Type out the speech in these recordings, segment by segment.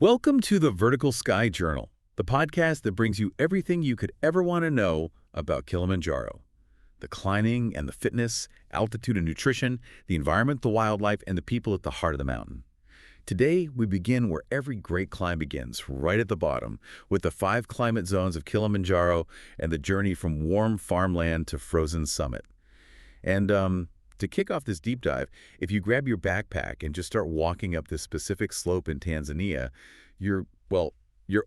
Welcome to the Vertical Sky Journal, the podcast that brings you everything you could ever want to know about Kilimanjaro. The climbing and the fitness, altitude and nutrition, the environment, the wildlife, and the people at the heart of the mountain. Today, we begin where every great climb begins, right at the bottom, with the 5 climate zones of Kilimanjaro and the journey from warm farmland to frozen summit. And to kick off this deep dive, if you grab your backpack and just start walking up this specific slope in Tanzania, you're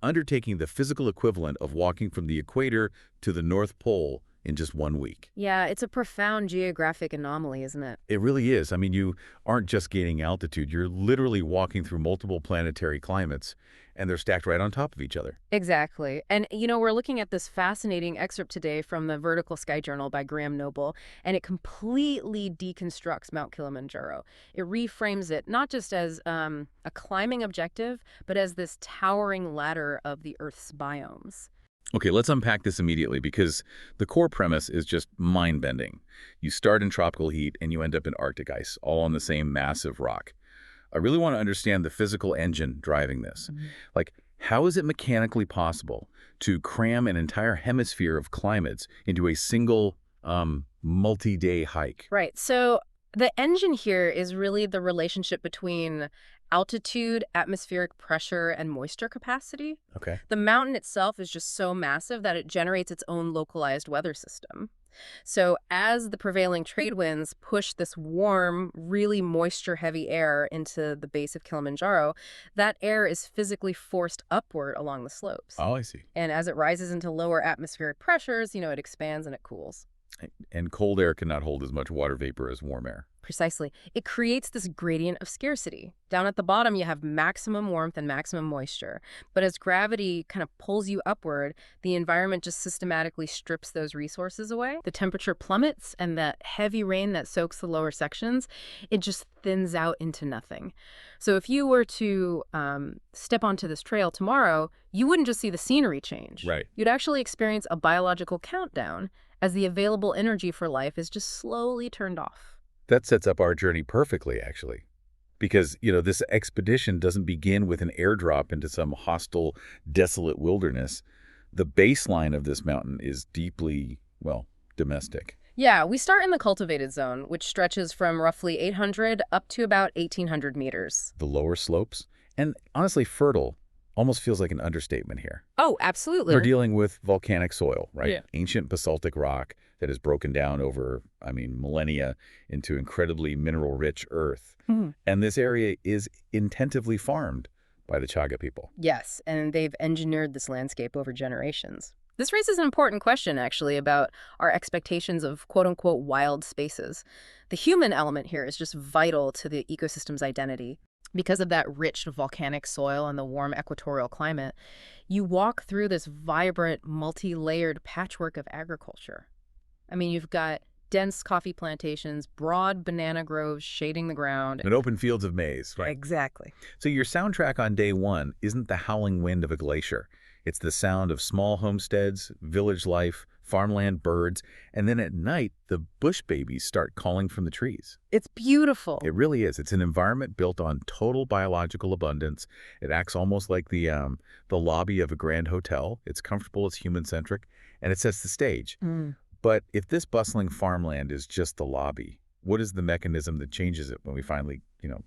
undertaking the physical equivalent of walking from the equator to the North Pole in just 1 week. Yeah, it's a profound geographic anomaly, isn't it? It really is. I mean, you aren't just gaining altitude, you're literally walking through multiple planetary climates, and they're stacked right on top of each other. Exactly. And, we're looking at this fascinating excerpt today from the Vertical Sky Journal by Graham Noble, and it completely deconstructs Mount Kilimanjaro. It reframes it not just as a climbing objective, but as this towering ladder of the Earth's biomes. Okay, let's unpack this immediately because the core premise is just mind-bending. You start in tropical heat and you end up in Arctic ice, all on the same massive rock. I really want to understand the physical engine driving this. Like, how is it mechanically possible to cram an entire hemisphere of climates into a single multi-day hike? Right. So the engine here is really the relationship between altitude, atmospheric pressure, and moisture capacity. Okay. The mountain itself is just so massive that it generates its own localized weather system. So as the prevailing trade winds push this warm, really moisture-heavy air into the base of Kilimanjaro, that air is physically forced upward along the slopes. Oh, I see. And as it rises into lower atmospheric pressures, it expands and it cools. And cold air cannot hold as much water vapor as warm air. Precisely. It creates this gradient of scarcity. Down at the bottom, you have maximum warmth and maximum moisture. But as gravity kind of pulls you upward, the environment just systematically strips those resources away. The temperature plummets, and that heavy rain that soaks the lower sections, it just thins out into nothing. So if you were to step onto this trail tomorrow, you wouldn't just see the scenery change. Right. You'd actually experience a biological countdown as the available energy for life is just slowly turned off. That sets up our journey perfectly, actually. Because, this expedition doesn't begin with an airdrop into some hostile, desolate wilderness. The baseline of this mountain is deeply, domestic. Yeah, we start in the cultivated zone, which stretches from roughly 800 up to about 1,800 meters. The lower slopes, and honestly fertile, almost feels like an understatement here. Oh, absolutely. We're dealing with volcanic soil, right? Yeah. Ancient basaltic rock that has broken down over, millennia into incredibly mineral-rich earth. And this area is intensively farmed by the Chagga people. Yes, and they've engineered this landscape over generations. This raises an important question, actually, about our expectations of quote-unquote wild spaces. The human element here is just vital to the ecosystem's identity. Because of that rich volcanic soil and the warm equatorial climate, you walk through this vibrant, multi-layered patchwork of agriculture. You've got dense coffee plantations, broad banana groves shading the ground. And open fields of maize, right? Exactly. So your soundtrack on day one isn't the howling wind of a glacier. It's the sound of small homesteads, village life, farmland, birds, and then at night, the bush babies start calling from the trees. It's beautiful. It really is. It's an environment built on total biological abundance. It acts almost like the lobby of a grand hotel. It's comfortable, it's human-centric, and it sets the stage. But if this bustling farmland is just the lobby, what is the mechanism that changes it when we finally,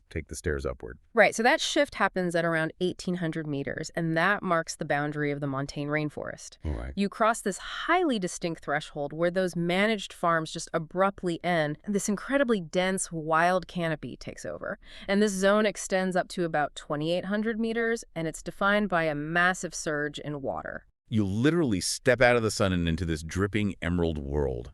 take the stairs upward? Right. So that shift happens at around 1,800 meters, and that marks the boundary of the montane rainforest. All right. You cross this highly distinct threshold where those managed farms just abruptly end, and this incredibly dense wild canopy takes over. And this zone extends up to about 2,800 meters, and it's defined by a massive surge in water. You literally step out of the sun and into this dripping emerald world.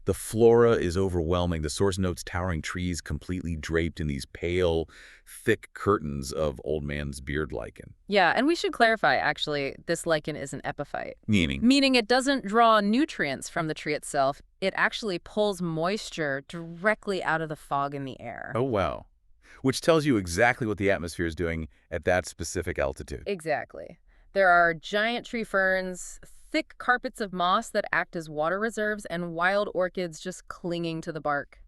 The flora is overwhelming. The source notes towering trees completely draped in these pale, thick curtains of old man's beard lichen. Yeah, and we should clarify, actually, this lichen is an epiphyte. Meaning it doesn't draw nutrients from the tree itself. It actually pulls moisture directly out of the fog in the air. Oh, wow. Which tells you exactly what the atmosphere is doing at that specific altitude. Exactly. There are giant tree ferns, thick carpets of moss that act as water reserves, and wild orchids just clinging to the bark.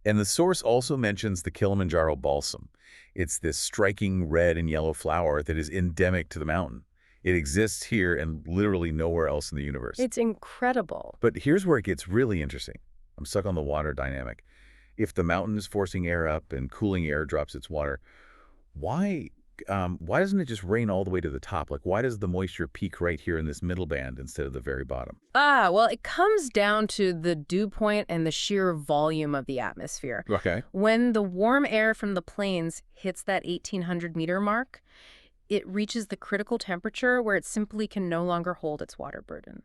And the source also mentions the Kilimanjaro balsam. It's this striking red and yellow flower that is endemic to the mountain. It exists here and literally nowhere else in the universe. It's incredible. But here's where it gets really interesting. I'm stuck on the water dynamic. If the mountain is forcing air up and cooling air drops its water, why doesn't it just rain all the way to the top? Like, why does the moisture peak right here in this middle band instead of the very bottom? Well, it comes down to the dew point and the sheer volume of the atmosphere. Okay. When the warm air from the plains hits that 1,800-meter mark, it reaches the critical temperature where it simply can no longer hold its water burden.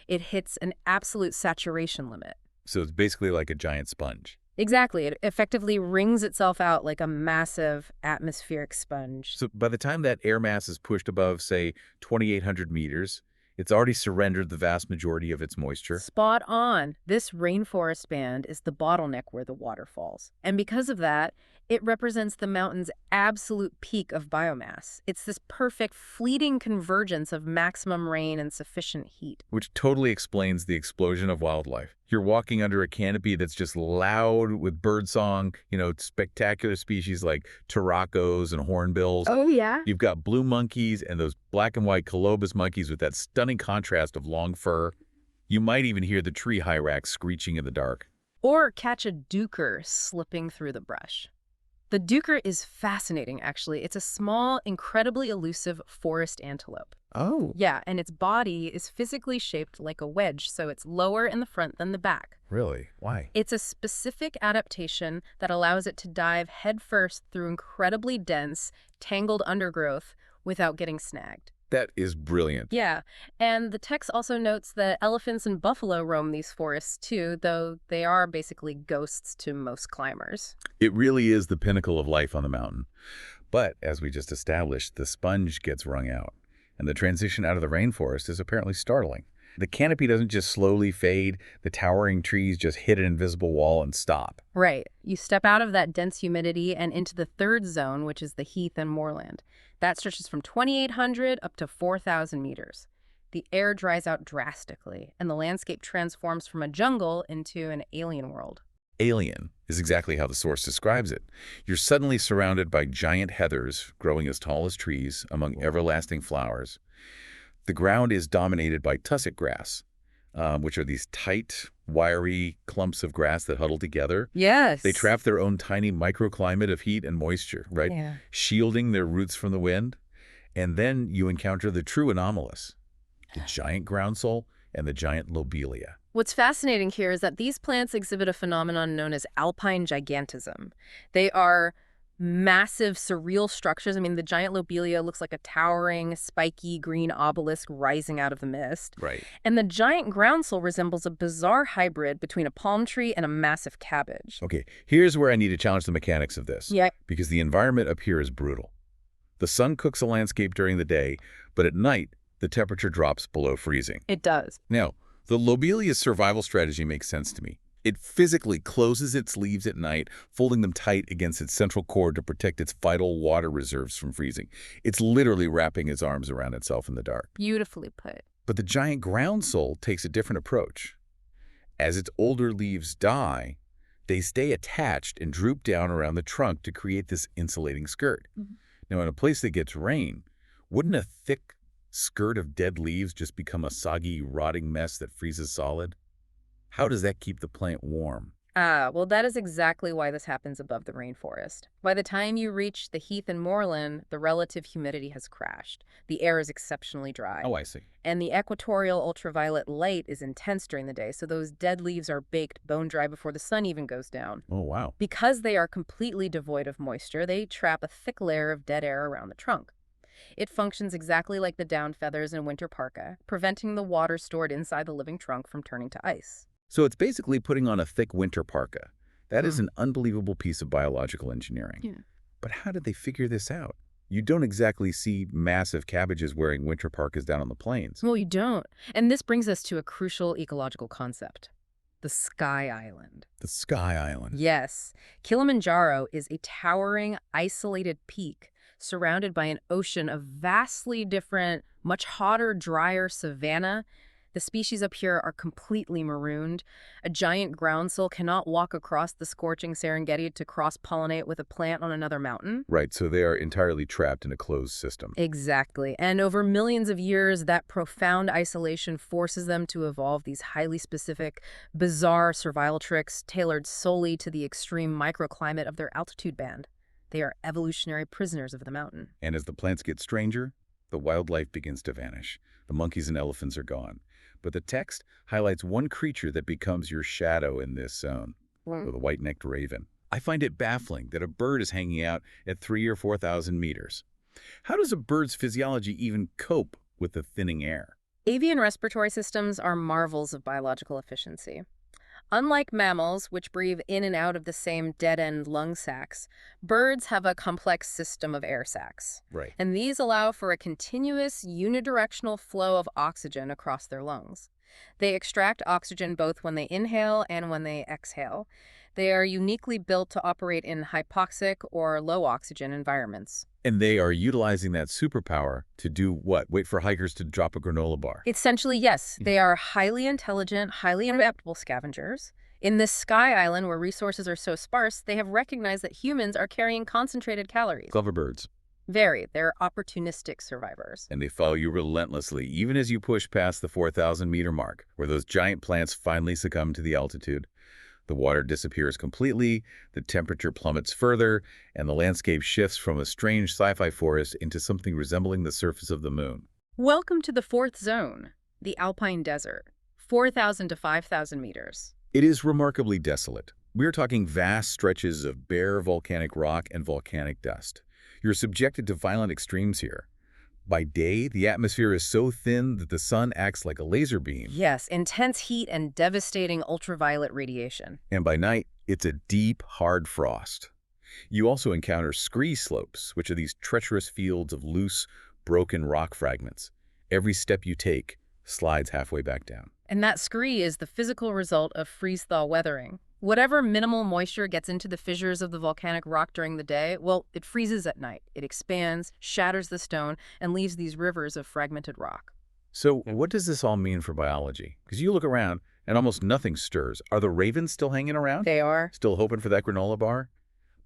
It hits an absolute saturation limit. So it's basically like a giant sponge. Exactly. It effectively wrings itself out like a massive atmospheric sponge. So by the time that air mass is pushed above, say, 2,800 meters, it's already surrendered the vast majority of its moisture. Spot on. This rainforest band is the bottleneck where the water falls. And because of that, it represents the mountain's absolute peak of biomass. It's this perfect, fleeting convergence of maximum rain and sufficient heat. Which totally explains the explosion of wildlife. You're walking under a canopy that's just loud with birdsong, spectacular species like turacos and hornbills. Oh, yeah? You've got blue monkeys and those black and white colobus monkeys with that stunning contrast of long fur. You might even hear the tree hyrax screeching in the dark. Or catch a duiker slipping through the brush. The duiker is fascinating, actually. It's a small, incredibly elusive forest antelope. Oh. Yeah, and its body is physically shaped like a wedge, so it's lower in the front than the back. Really? Why? It's a specific adaptation that allows it to dive headfirst through incredibly dense, tangled undergrowth without getting snagged. That is brilliant. Yeah, and the text also notes that elephants and buffalo roam these forests too, though they are basically ghosts to most climbers. It really is the pinnacle of life on the mountain. But, as we just established, the sponge gets wrung out, and the transition out of the rainforest is apparently startling. The canopy doesn't just slowly fade, the towering trees just hit an invisible wall and stop. Right. You step out of that dense humidity and into the third zone, which is the heath and moorland. That stretches from 2,800 up to 4,000 meters. The air dries out drastically, and the landscape transforms from a jungle into an alien world. Alien is exactly how the source describes it. You're suddenly surrounded by giant heathers growing as tall as trees among everlasting flowers. The ground is dominated by tussock grass, which are these tight, wiry clumps of grass that huddle together. Yes. They trap their own tiny microclimate of heat and moisture, right? Yeah. Shielding their roots from the wind. And then you encounter the true anomalous, the giant groundsel and the giant lobelia. What's fascinating here is that these plants exhibit a phenomenon known as alpine gigantism. They are massive, surreal structures. I mean, the giant lobelia looks like a towering, spiky green obelisk rising out of the mist. Right. And the giant groundsel resembles a bizarre hybrid between a palm tree and a massive cabbage. Okay, here's where I need to challenge the mechanics of this. Yeah. Because the environment up here is brutal. The sun cooks a landscape during the day, but at night, the temperature drops below freezing. It does. Now, the lobelia's survival strategy makes sense to me. It physically closes its leaves at night, folding them tight against its central core to protect its vital water reserves from freezing. It's literally wrapping its arms around itself in the dark. Beautifully put. But the giant groundsel takes a different approach. As its older leaves die, they stay attached and droop down around the trunk to create this insulating skirt. Mm-hmm. Now, in a place that gets rain, wouldn't a thick skirt of dead leaves just become a soggy, rotting mess that freezes solid? How does that keep the plant warm? Well, that is exactly why this happens above the rainforest. By the time you reach the heath and moorland, the relative humidity has crashed. The air is exceptionally dry. Oh, I see. And the equatorial ultraviolet light is intense during the day, so those dead leaves are baked bone dry before the sun even goes down. Oh, wow. Because they are completely devoid of moisture, they trap a thick layer of dead air around the trunk. It functions exactly like the down feathers in winter parka, preventing the water stored inside the living trunk from turning to ice. So it's basically putting on a thick winter parka. That is an unbelievable piece of biological engineering. Yeah. But how did they figure this out? You don't exactly see massive cabbages wearing winter parkas down on the plains. Well, you don't. And this brings us to a crucial ecological concept. The sky island. The sky island. Yes. Kilimanjaro is a towering, isolated peak surrounded by an ocean of vastly different, much hotter, drier savanna The species up here are completely marooned. A giant groundsel cannot walk across the scorching Serengeti to cross-pollinate with a plant on another mountain. Right, so they are entirely trapped in a closed system. Exactly. And over millions of years, that profound isolation forces them to evolve these highly specific, bizarre survival tricks tailored solely to the extreme microclimate of their altitude band. They are evolutionary prisoners of the mountain. And as the plants get stranger, the wildlife begins to vanish. The monkeys and elephants are gone. But the text highlights one creature that becomes your shadow in this zone, the white-necked raven. I find it baffling that a bird is hanging out at 3,000 or 4,000 meters. How does a bird's physiology even cope with the thinning air? Avian respiratory systems are marvels of biological efficiency. Unlike mammals, which breathe in and out of the same dead-end lung sacs, birds have a complex system of air sacs. Right. And these allow for a continuous, unidirectional flow of oxygen across their lungs. They extract oxygen both when they inhale and when they exhale. They are uniquely built to operate in hypoxic or low-oxygen environments. And they are utilizing that superpower to do what? Wait for hikers to drop a granola bar. Essentially, yes. They are highly intelligent, highly adaptable scavengers. In this sky island where resources are so sparse, they have recognized that humans are carrying concentrated calories. Clever birds. Very. They're opportunistic survivors. And they follow you relentlessly, even as you push past the 4,000-meter mark, where those giant plants finally succumb to the altitude. The water disappears completely, the temperature plummets further, and the landscape shifts from a strange sci-fi forest into something resembling the surface of the moon. Welcome to the fourth zone, the alpine desert, 4,000 to 5,000 meters. It is remarkably desolate. We're talking vast stretches of bare volcanic rock and volcanic dust. You're subjected to violent extremes here. By day, the atmosphere is so thin that the sun acts like a laser beam. Yes, intense heat and devastating ultraviolet radiation. And by night, it's a deep, hard frost. You also encounter scree slopes, which are these treacherous fields of loose, broken rock fragments. Every step you take slides halfway back down. And that scree is the physical result of freeze-thaw weathering. Whatever minimal moisture gets into the fissures of the volcanic rock during the day, well, it freezes at night. It expands, shatters the stone, and leaves these rivers of fragmented rock. So what does this all mean for biology? Because you look around and almost nothing stirs. Are the ravens still hanging around? They are. Still hoping for that granola bar?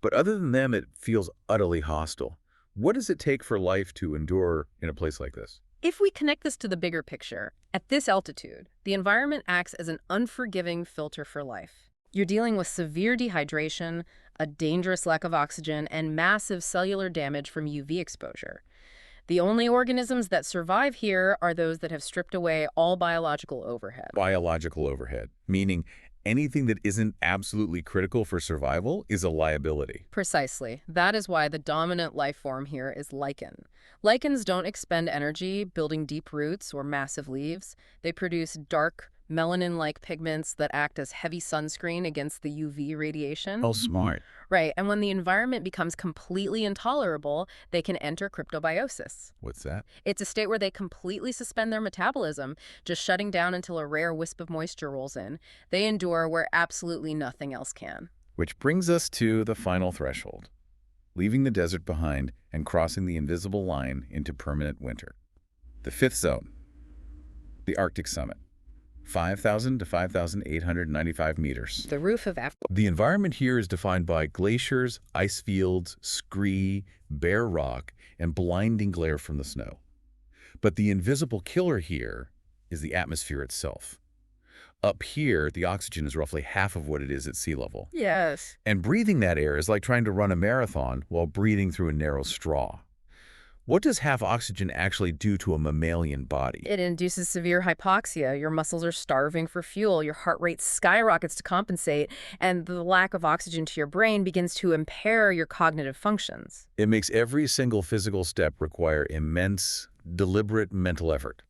But other than them, it feels utterly hostile. What does it take for life to endure in a place like this? If we connect this to the bigger picture, at this altitude, the environment acts as an unforgiving filter for life. You're dealing with severe dehydration, a dangerous lack of oxygen, and massive cellular damage from UV exposure. The only organisms that survive here are those that have stripped away all biological overhead. Biological overhead, meaning anything that isn't absolutely critical for survival is a liability. Precisely. That is why the dominant life form here is lichen. Lichens don't expend energy building deep roots or massive leaves. They produce dark, melanin-like pigments that act as heavy sunscreen against the UV radiation. Oh, smart. Right, and when the environment becomes completely intolerable, they can enter cryptobiosis. What's that? It's a state where they completely suspend their metabolism, just shutting down until a rare wisp of moisture rolls in. They endure where absolutely nothing else can. Which brings us to the final threshold, leaving the desert behind and crossing the invisible line into permanent winter. The fifth zone, the Arctic summit. 5,000 to 5,895 meters. The roof of Africa. The environment here is defined by glaciers, ice fields, scree, bare rock, and blinding glare from the snow. But the invisible killer here is the atmosphere itself. Up here, the oxygen is roughly half of what it is at sea level. Yes. And breathing that air is like trying to run a marathon while breathing through a narrow straw. What does half oxygen actually do to a mammalian body? It induces severe hypoxia. Your muscles are starving for fuel. Your heart rate skyrockets to compensate. And the lack of oxygen to your brain begins to impair your cognitive functions. It makes every single physical step require immense, deliberate mental effort.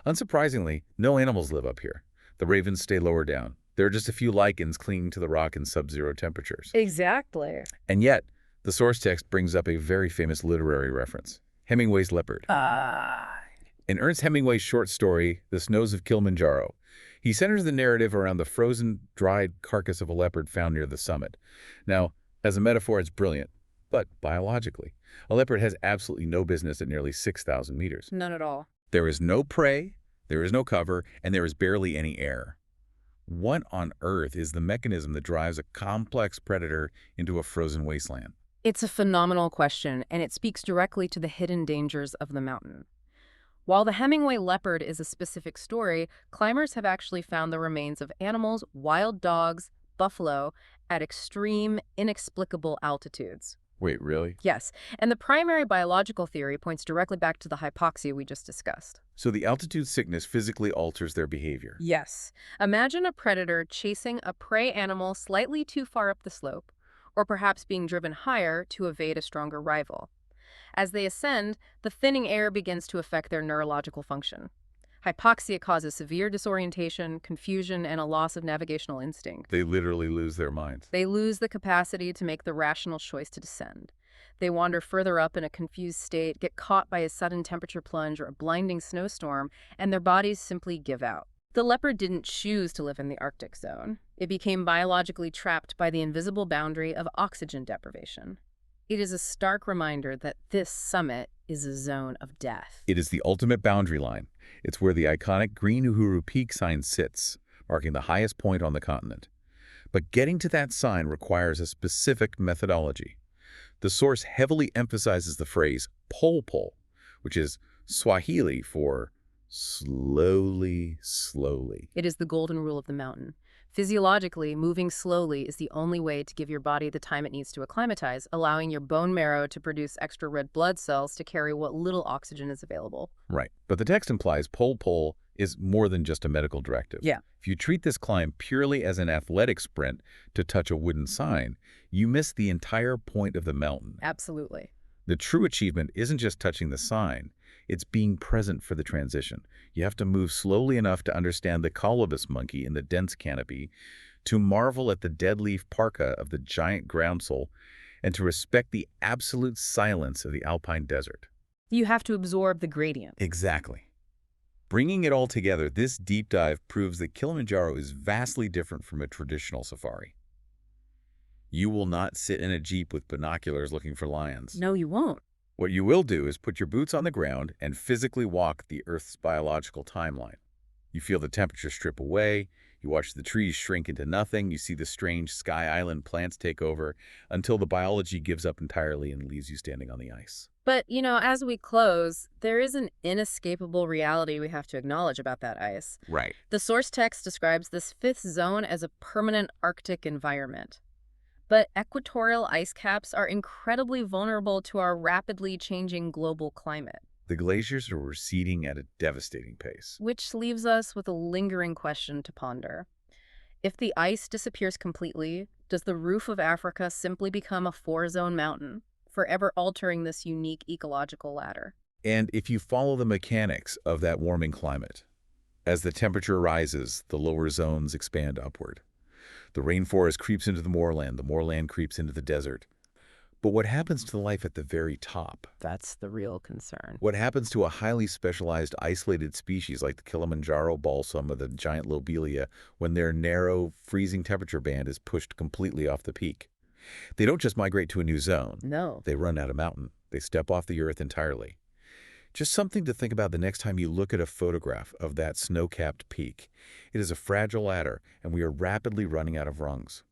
Unsurprisingly, no animals live up here. The ravens stay lower down. There are just a few lichens clinging to the rock in sub-zero temperatures. Exactly. And yet, the source text brings up a very famous literary reference. Hemingway's leopard. In Ernest Hemingway's short story, The Snows of Kilimanjaro, he centers the narrative around the frozen, dried carcass of a leopard found near the summit. Now, as a metaphor, it's brilliant, but biologically, a leopard has absolutely no business at nearly 6,000 meters. None at all. There is no prey, There is no cover, and there is barely any air. What on earth is the mechanism that drives a complex predator into a frozen wasteland? It's a phenomenal question, and it speaks directly to the hidden dangers of the mountain. While the Hemingway leopard is a specific story, climbers have actually found the remains of animals, wild dogs, buffalo, at extreme, inexplicable altitudes. Wait, really? Yes, and the primary biological theory points directly back to the hypoxia we just discussed. So the altitude sickness physically alters their behavior. Yes. Imagine a predator chasing a prey animal slightly too far up the slope, or perhaps being driven higher to evade a stronger rival. As they ascend, the thinning air begins to affect their neurological function. Hypoxia causes severe disorientation, confusion, and a loss of navigational instinct. They literally lose their minds. They lose the capacity to make the rational choice to descend. They wander further up in a confused state, get caught by a sudden temperature plunge or a blinding snowstorm, and their bodies simply give out. The leopard didn't choose to live in the Arctic zone. It became biologically trapped by the invisible boundary of oxygen deprivation. It is a stark reminder that this summit is a zone of death. It is the ultimate boundary line. It's where the iconic Green Uhuru Peak sign sits, marking the highest point on the continent. But getting to that sign requires a specific methodology. The source heavily emphasizes the phrase pole pole, which is Swahili for slowly, slowly. It is the golden rule of the mountain. Physiologically, moving slowly is the only way to give your body the time it needs to acclimatize, allowing your bone marrow to produce extra red blood cells to carry what little oxygen is available. Right. But the text implies pole pole is more than just a medical directive. Yeah. If you treat this climb purely as an athletic sprint to touch a wooden sign, you miss the entire point of the mountain. Absolutely. The true achievement isn't just touching the sign, it's being present for the transition. You have to move slowly enough to understand the colobus monkey in the dense canopy, to marvel at the dead leaf parka of the giant groundsel, and to respect the absolute silence of the alpine desert. You have to absorb the gradient. Exactly. Bringing it all together, this deep dive proves that Kilimanjaro is vastly different from a traditional safari. You will not sit in a jeep with binoculars looking for lions. No, you won't. What you will do is put your boots on the ground and physically walk the Earth's biological timeline. You feel the temperature strip away, you watch the trees shrink into nothing, you see the strange sky island plants take over, until the biology gives up entirely and leaves you standing on the ice. But, as we close, there is an inescapable reality we have to acknowledge about that ice. Right. The source text describes this fifth zone as a permanent Arctic environment. But equatorial ice caps are incredibly vulnerable to our rapidly changing global climate. The glaciers are receding at a devastating pace. Which leaves us with a lingering question to ponder. If the ice disappears completely, does the roof of Africa simply become a four-zone mountain, forever altering this unique ecological ladder? And if you follow the mechanics of that warming climate, as the temperature rises, the lower zones expand upward. The rainforest creeps into the moorland creeps into the desert. But what happens to life at the very top? That's the real concern. What happens to a highly specialized isolated species like the Kilimanjaro balsam or the giant lobelia when their narrow, freezing temperature band is pushed completely off the peak? They don't just migrate to a new zone. No. They run out of mountain. They step off the earth entirely. Just something to think about the next time you look at a photograph of that snow-capped peak. It is a fragile ladder, and we are rapidly running out of rungs.